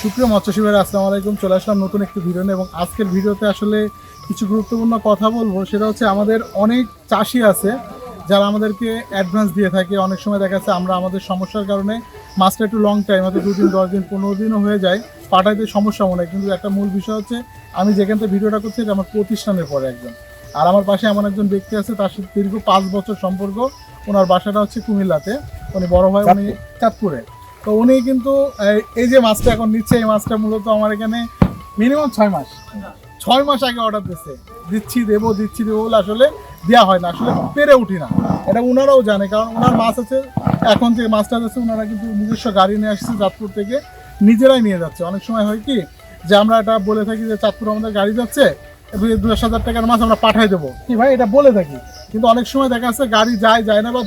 সুপ্রিয় মৎস্যজীবী ভাইরা, আসসালামু আলাইকুম। চলে আসলাম নতুন একটি ভিডিও নিয়ে, এবং আজকের ভিডিওতে আসলে কিছু গুরুত্বপূর্ণ কথা বলবো। সেটা হচ্ছে আমাদের অনেক চাষি আছে যারা আমাদেরকে অ্যাডভান্স দিয়ে থাকে। অনেক সময় দেখা যাচ্ছে আমরা আমাদের সমস্যার কারণে মাছটা একটু লং টাইম, হয়তো 2 দিন 10 দিন 15 দিনও হয়ে যায়, পাঠাইতে সমস্যা মনে হয়। কিন্তু একটা মূল বিষয় হচ্ছে আমি যেখান থেকে ভিডিওটা করছি এটা আমার প্রতিষ্ঠানের পরে একজন, আর আমার পাশে এমন একজন ব্যক্তি আছে, তার সাথে দীর্ঘ 5 বছর সম্পর্ক। ওনার বাসাটা হচ্ছে কুমিল্লাতে, উনি বড় ভাই, উনি চাঁদপুরে। তো উনি কিন্তু এই যে মাছটা এখন নিচ্ছে, এই মাছটা মূলত আমার এখানে মিনিমাম 6 মাস আগে অর্ডার দিচ্ছে। দিচ্ছি দেবো বলে আসলে দেওয়া হয় না, আসলে পেরে উঠি না। এটা ওনারাও জানে, কারণ ওনার মাছ আছে। এখন যে মাছটা যাচ্ছে ওনারা কিন্তু নিজস্ব গাড়ি নিয়ে আসছে চাঁদপুর থেকে, নিজেরাই নিয়ে যাচ্ছে। অনেক সময় হয় কি যে আমরা এটা বলে থাকি যে চাঁদপুর আমাদের গাড়ি যাচ্ছে, 2,000 টাকার মাছ আমরা পাঠাই দেবো, কি ভাই এটা বলে থাকি। কিন্তু অনেক সময় দেখা যাচ্ছে গাড়ি যায় না, বা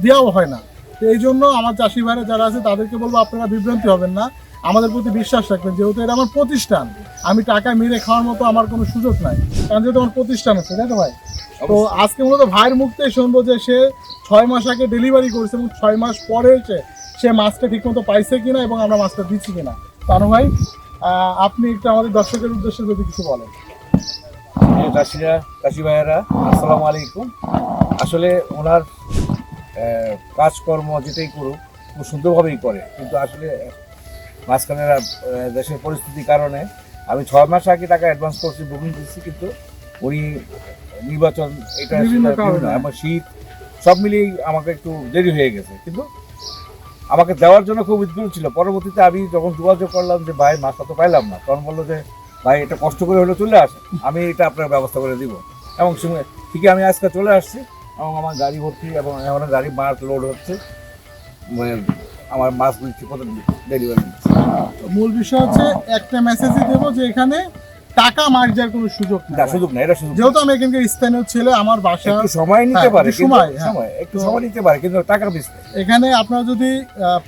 দেওয়াও হয় না। তো এই জন্য আমার চাষি ভাইরা যারা আছে তাদেরকে বলবো, আপনারা বিভ্রান্তি হবেন না, আমাদের প্রতি বিশ্বাস রাখবেন। যেহেতু এটা আমার প্রতিষ্ঠান, আমি টাকা মেরে খাওয়ার মতো আমার কোনো সুযোগ নাই, কারণ যেহেতু আমার প্রতিষ্ঠান আছে, তাই তো ভাই? তো আজকে মূলত ভাইয়ের মুখ থেকে শুনবো যে সে 6 মাস আগে ডেলিভারি করেছে, এবং 6 মাস পরে সে মাছটা ঠিকমতো পাইছে কিনা, এবং আমরা মাছটা দিচ্ছি কিনা। তানু ভাই, আপনি একটু আমাদের দর্শকের উদ্দেশ্যে যদি কিছু বলেন। চাষি ভাইয়েরা, আসসালামু আলাইকুম। আসলে ওনার কাজকর্ম যেটাই করুক খুব সুন্দরভাবেই করে, কিন্তু আসলে মাঝখানে দেশের পরিস্থিতির কারণে আমি 6 মাস আগে টাকা অ্যাডভান্স করছি, বুকিং দিচ্ছি, কিন্তু উনি নির্বাচন এটা আমার শীত সব মিলিয়েই আমাকে একটু দেরি হয়ে গেছে। কিন্তু আমাকে দেওয়ার জন্য খুব উদ্গ্রীব ছিল। পরবর্তীতে আমি যখন যোগাযোগ করলাম যে ভাই মাছটা তো পাইলাম না, তখন বললো যে ভাই এটা কষ্ট করে হলে চলে আসে, আমি এটা আপনার ব্যবস্থা করে দিব। এবং ঠিকই আমি আজকে চলে আসছি, এবং আমার গাড়ি ভর্তি, এবং এখন গাড়ি মাছ লোড হচ্ছে, আমার মাছগুলি ঠিক মতো ডেলিভারি দিচ্ছে। মূল বিষয় হচ্ছে একটা মেসেজই দেবো যে এখানে টাকা মার যাওয়ার কোনো সুযোগ নেই। সুযোগ নেই, এটা সুযোগ। যেহেতু আমি এখানকার স্থানীয় ছেলে, আমার বাসা একটু সময় নিতে পারে, একটু সময় নিতে পারে, কিন্তু টাকা বেশি। এখানে আপনারা যদি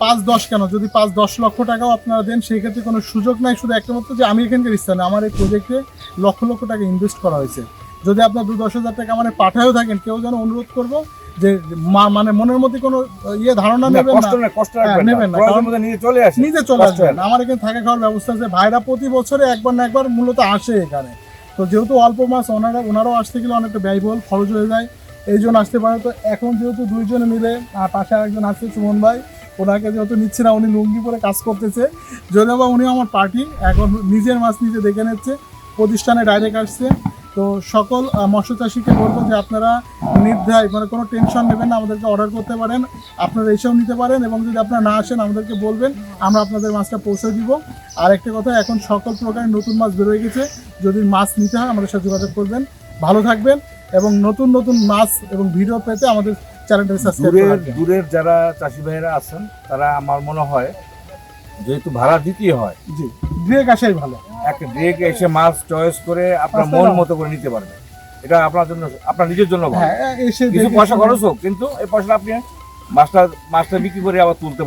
5-10 কেন, যদি 5-10 লক্ষ টাকাও আপনারা দেন, সেই ক্ষেত্রে কোনো সুযোগ নাই। শুধু একটা মাত্র যে আমি এখানকার স্থানীয়, আমার এই প্রজেক্টে লক্ষ লক্ষ টাকা ইনভেস্ট করা হয়েছে। যদি আপনার 2-10 হাজার টাকা মানে পাঠায়ও থাকেন, কেউ যেন অনুরোধ করবো যে মানে মনের মধ্যে কোনো ধারণা নেবেন না, নিজে চলে আসবেন। আমার এখানে থাকা খাওয়ার ব্যবস্থা আছে। ভাইরা প্রতি বছরে একবার না একবার মূলত আসে এখানে। তো যেহেতু অল্প মাছ, ওনারাও আসতে গেলে অনেকটা ব্যয়বহুল খরচ হয়ে যায়, এই জন্য আসতে পারে। তো এখন যেহেতু 2 জনে মিলে, পাশে আরেকজন আছে সুমন ভাই, ওনাকে যেহেতু নিচ্ছে না, উনি লুঙ্গি পরে কাজ করতেছে, যদিও বা উনি আমার পার্টি, এখন নিজের মাছ নিজে দেখে নিচ্ছে, প্রতিষ্ঠানে ডাইরেক্ট আসছে। তো সকল মৎস্য চাষিকে বলবো যে আপনারা নির্দ্বিধায়, মানে কোনো টেনশন নেবেন না, আমাদেরকে অর্ডার করতে পারেন, আপনারা এসেও নিতে পারেন, এবং যদি আপনারা না আসেন আমাদেরকে বলবেন, আমরা আপনাদের মাছটা পৌঁছে দিব। আর একটা কথা, এখন সকল প্রকারের নতুন মাছ বের হয়ে গেছে, যদি মাছ নিতে হয় আমাদের সাথে যোগাযোগ করবেন। ভালো থাকবেন, এবং নতুন নতুন মাছ এবং ভিডিও পেতে আমাদের চ্যানেলটা সাবস্ক্রাইব করবেন। দূরের যারা চাষি ভাইয়েরা আছেন, তারা আমার মনে হয় যেহেতু ভাড়া দিতেই হয়, জি, ডিরেক্ট আসাই ভালো। একটা ডিরেক্ট এসে মাছ চয়েস করে আপনার মন মতো করে নিতে পারবেন। এটা আপনার জন্য, আপনার নিজের জন্য ভালো। কিছু পয়সা খরচ হোক, কিন্তু এই পয়সাটা আপনি মাছটা বিক্রি করে আবার তুলতে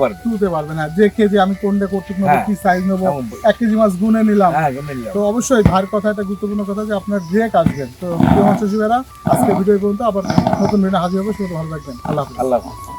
পারবেন। হ্যাঁ, যে কেজি আমি কোনটা কর্তৃক নেবো, কি সাইজ নেবো, 1 কেজি মাছ গুনে নিলাম। তো অবশ্যই ভার কথা, একটা গুরুত্বপূর্ণ কথা যে আপনার ডিরেক্ট আসবেন। তো প্রিয় মৎস্যজীবীরা, আজকে ভিডিও পর্যন্ত, আবার নতুন ভিডিও হাজির হবে। ভালো থাকবেন। আল্লাহ হাফেজ।